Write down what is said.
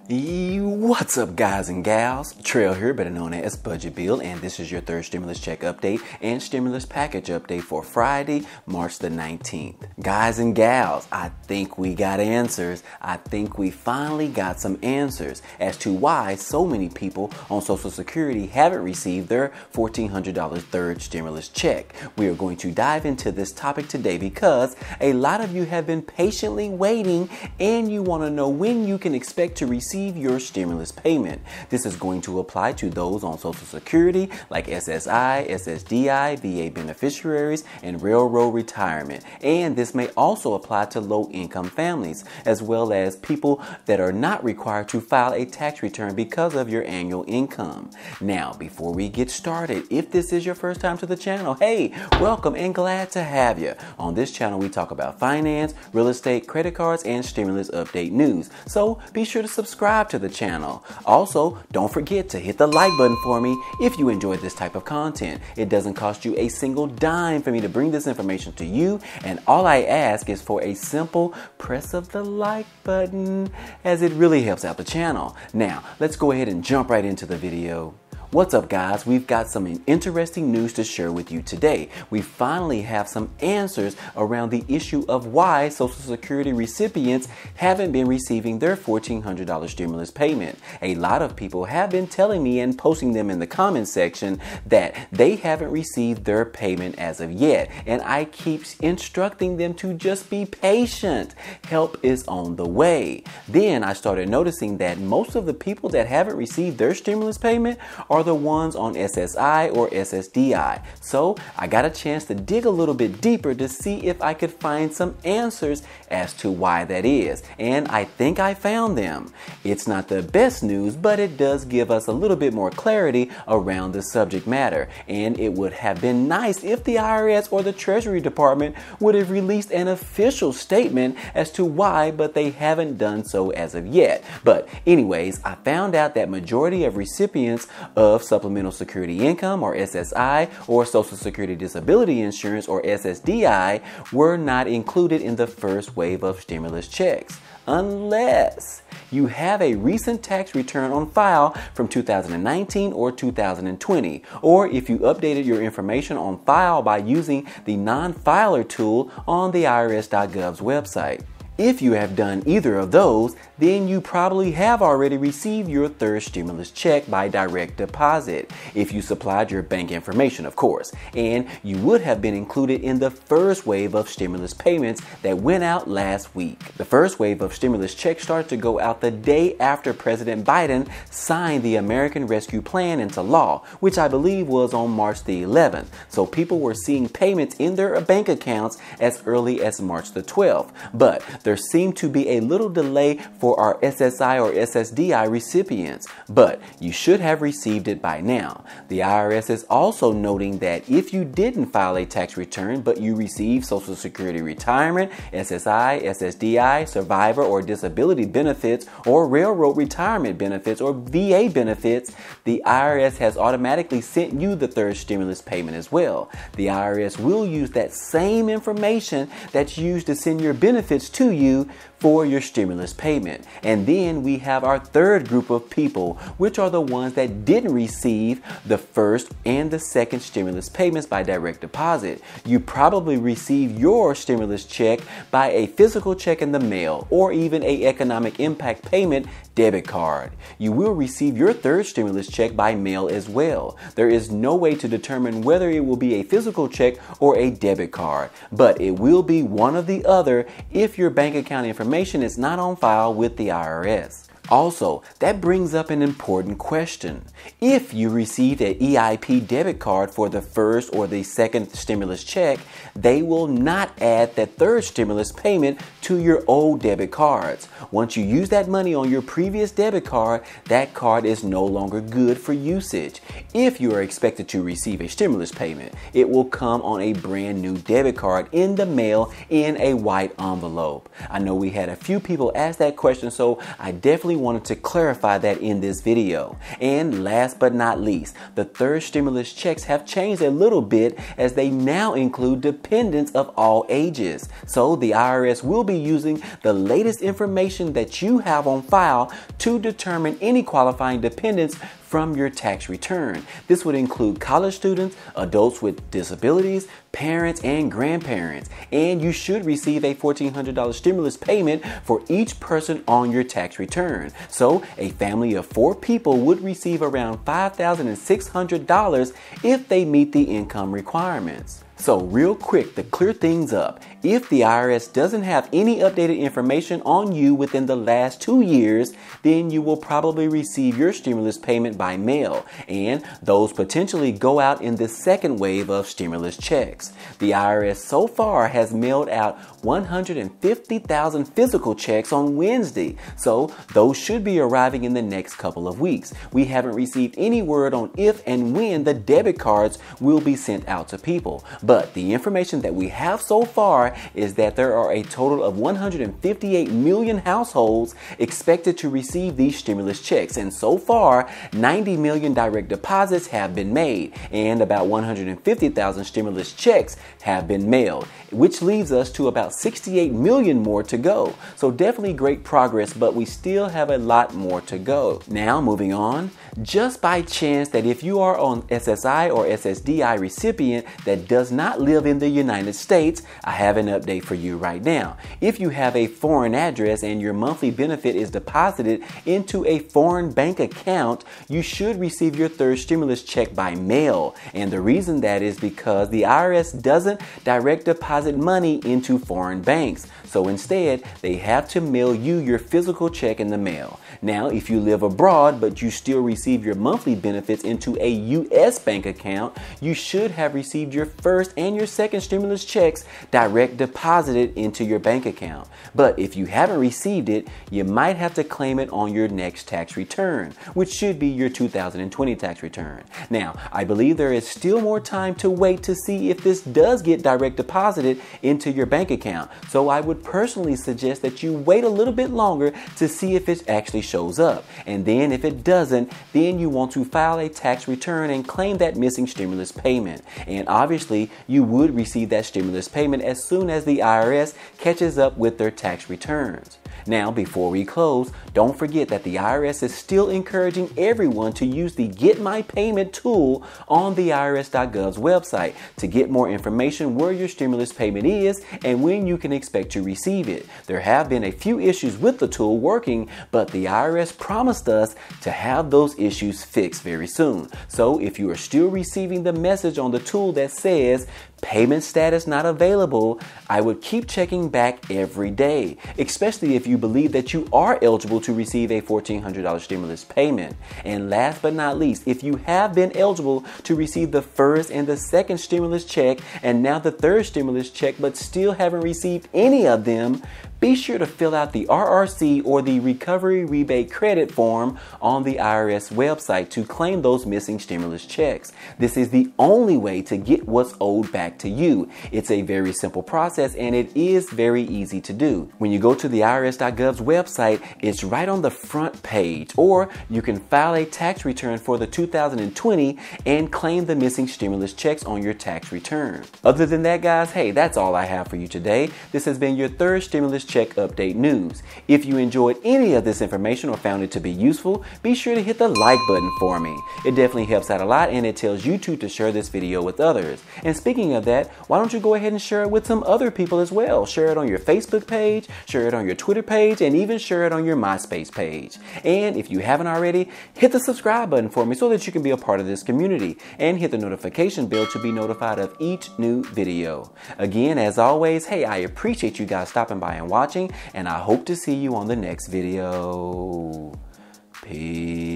What's up, guys and gals? Trail here, better known as Budget Bill, and this is your third stimulus check update and stimulus package update for Friday, March the 19th. Guys and gals, I think we got answers. I think we finally got some answers as to why so many people on Social Security haven't received their $1,400 third stimulus check. We are going to dive into this topic today because a lot of you have been patiently waiting and you want to know when you can expect to receive your stimulus payment. This is going to apply to those on Social Security like SSI, SSDI, VA beneficiaries, and railroad retirement. And this may also apply to low-income families, as well as people that are not required to file a tax return because of your annual income. Now, before we get started, if this is your first time to the channel, hey, welcome and glad to have you. On this channel, we talk about finance, real estate, credit cards, and stimulus update news. So be sure to subscribe to the channel. Also, don't forget to hit the like button for me if you enjoy this type of content. It doesn't cost you a single dime for me to bring this information to you, and all I ask is for a simple press of the like button, as it really helps out the channel. Now, let's go ahead and jump right into the video. What's up, guys? We've got some interesting news to share with you today. We finally have some answers around the issue of why Social Security recipients haven't been receiving their $1,400 stimulus payment. A lot of people have been telling me and posting them in the comment section that they haven't received their payment as of yet, and I keep instructing them to just be patient. Help is on the way. Then I started noticing that most of the people that haven't received their stimulus payment are the ones on SSI or SSDI. So I got a chance to dig a little bit deeper to see if I could find some answers as to why that is. And I think I found them. It's not the best news, but it does give us a little bit more clarity around the subject matter. And it would have been nice if the IRS or the Treasury Department would have released an official statement as to why, but they haven't done so as of yet. But anyways, I found out that majority of recipients of Supplemental Security Income or SSI or Social Security Disability Insurance or SSDI were not included in the first wave of stimulus checks, unless you have a recent tax return on file from 2019 or 2020, or if you updated your information on file by using the non-filer tool on the IRS.gov's website. If you have done either of those, then you probably have already received your third stimulus check by direct deposit, if you supplied your bank information, of course, and you would have been included in the first wave of stimulus payments that went out last week. The first wave of stimulus checks started to go out the day after President Biden signed the American Rescue Plan into law, which I believe was on March the 11th. So people were seeing payments in their bank accounts as early as March the 12th. But there seemed to be a little delay for our SSI or SSDI recipients, but you should have received it by now. The IRS is also noting that if you didn't file a tax return but you received Social Security retirement, SSI, SSDI, survivor or disability benefits, or railroad retirement benefits or VA benefits, the IRS has automatically sent you the third stimulus payment as well. The IRS will use that same information that's used to send your benefits to you for your stimulus payment. And then we have our third group of people, which are the ones that didn't receive the first and the second stimulus payments by direct deposit. You probably received your stimulus check by a physical check in the mail or even a economic impact payment debit card. You will receive your third stimulus check by mail as well. There is no way to determine whether it will be a physical check or a debit card, but it will be one or the other if your bank account information is not on file with the IRS. Also, that brings up an important question. If you received an EIP debit card for the first or the second stimulus check, they will not add that third stimulus payment to your old debit cards. Once you use that money on your previous debit card, that card is no longer good for usage. If you are expected to receive a stimulus payment, it will come on a brand new debit card in the mail in a white envelope. I know we had a few people ask that question, so I definitely definitely wanted to clarify that in this video. And last but not least, the third stimulus checks have changed a little bit as they now include dependents of all ages. So the IRS will be using the latest information that you have on file to determine any qualifying dependents from your tax return. This would include college students, adults with disabilities, parents, and grandparents. And you should receive a $1,400 stimulus payment for each person on your tax return. So a family of 4 people would receive around $5,600 if they meet the income requirements. So real quick, to clear things up, if the IRS doesn't have any updated information on you within the last 2 years, then you will probably receive your stimulus payment by mail, and those potentially go out in the second wave of stimulus checks. The IRS so far has mailed out 150,000 physical checks on Wednesday, so those should be arriving in the next couple of weeks. We haven't received any word on if and when the debit cards will be sent out to people. But the information that we have so far is that there are a total of 158 million households expected to receive these stimulus checks. And so far, 90 million direct deposits have been made and about 150,000 stimulus checks have been mailed, which leaves us to about 68 million more to go. So definitely great progress, but we still have a lot more to go. Now moving on, just by chance that if you are on SSI or SSDI recipient that does not live in the United States, I have an update for you right now. If you have a foreign address and your monthly benefit is deposited into a foreign bank account, you should receive your third stimulus check by mail. And the reason that is because the IRS doesn't direct deposit money into foreign banks. So instead, they have to mail you your physical check in the mail. Now, if you live abroad, but you still receive your monthly benefits into a U.S. bank account, you should have received your first and your second stimulus checks direct deposited into your bank account. But if you haven't received it, you might have to claim it on your next tax return, which should be your 2020 tax return. Now, I believe there is still more time to wait to see if this does get direct deposited into your bank account. So I would personally suggest that you wait a little bit longer to see if it actually shows up. And then if it doesn't, then you want to file a tax return and claim that missing stimulus payment. And obviously, you would receive that stimulus payment as soon as the IRS catches up with their tax returns. Now, before we close, don't forget that the IRS is still encouraging everyone to use the Get My Payment tool on the IRS.gov's website to get more information where your stimulus payment is and when you can expect to receive it. There have been a few issues with the tool working, but the IRS promised us to have those issues fixed very soon. So if you are still receiving the message on the tool that says payment status not available, I would keep checking back every day, especially if you believe that you are eligible to receive a $1,400 stimulus payment. And last but not least, if you have been eligible to receive the first and the second stimulus check and now the third stimulus check but still haven't received any of them, be sure to fill out the RRC or the Recovery Rebate Credit form on the IRS website to claim those missing stimulus checks. This is the only way to get what's owed back to you. It's a very simple process and it is very easy to do. When you go to the IRS.gov's website, it's right on the front page, or you can file a tax return for the 2020 and claim the missing stimulus checks on your tax return. Other than that, guys, hey, that's all I have for you today. This has been your third stimulus check update news. If you enjoyed any of this information or found it to be useful, be sure to hit the like button for me. It definitely helps out a lot and it tells YouTube to share this video with others. And speaking of that, why don't you go ahead and share it with some other people as well. Share it on your Facebook page, share it on your Twitter page, and even share it on your MySpace page. And if you haven't already, hit the subscribe button for me so that you can be a part of this community, and hit the notification bell to be notified of each new video. Again, as always, hey, I appreciate you guys stopping by and watching, and I hope to see you on the next video. Peace.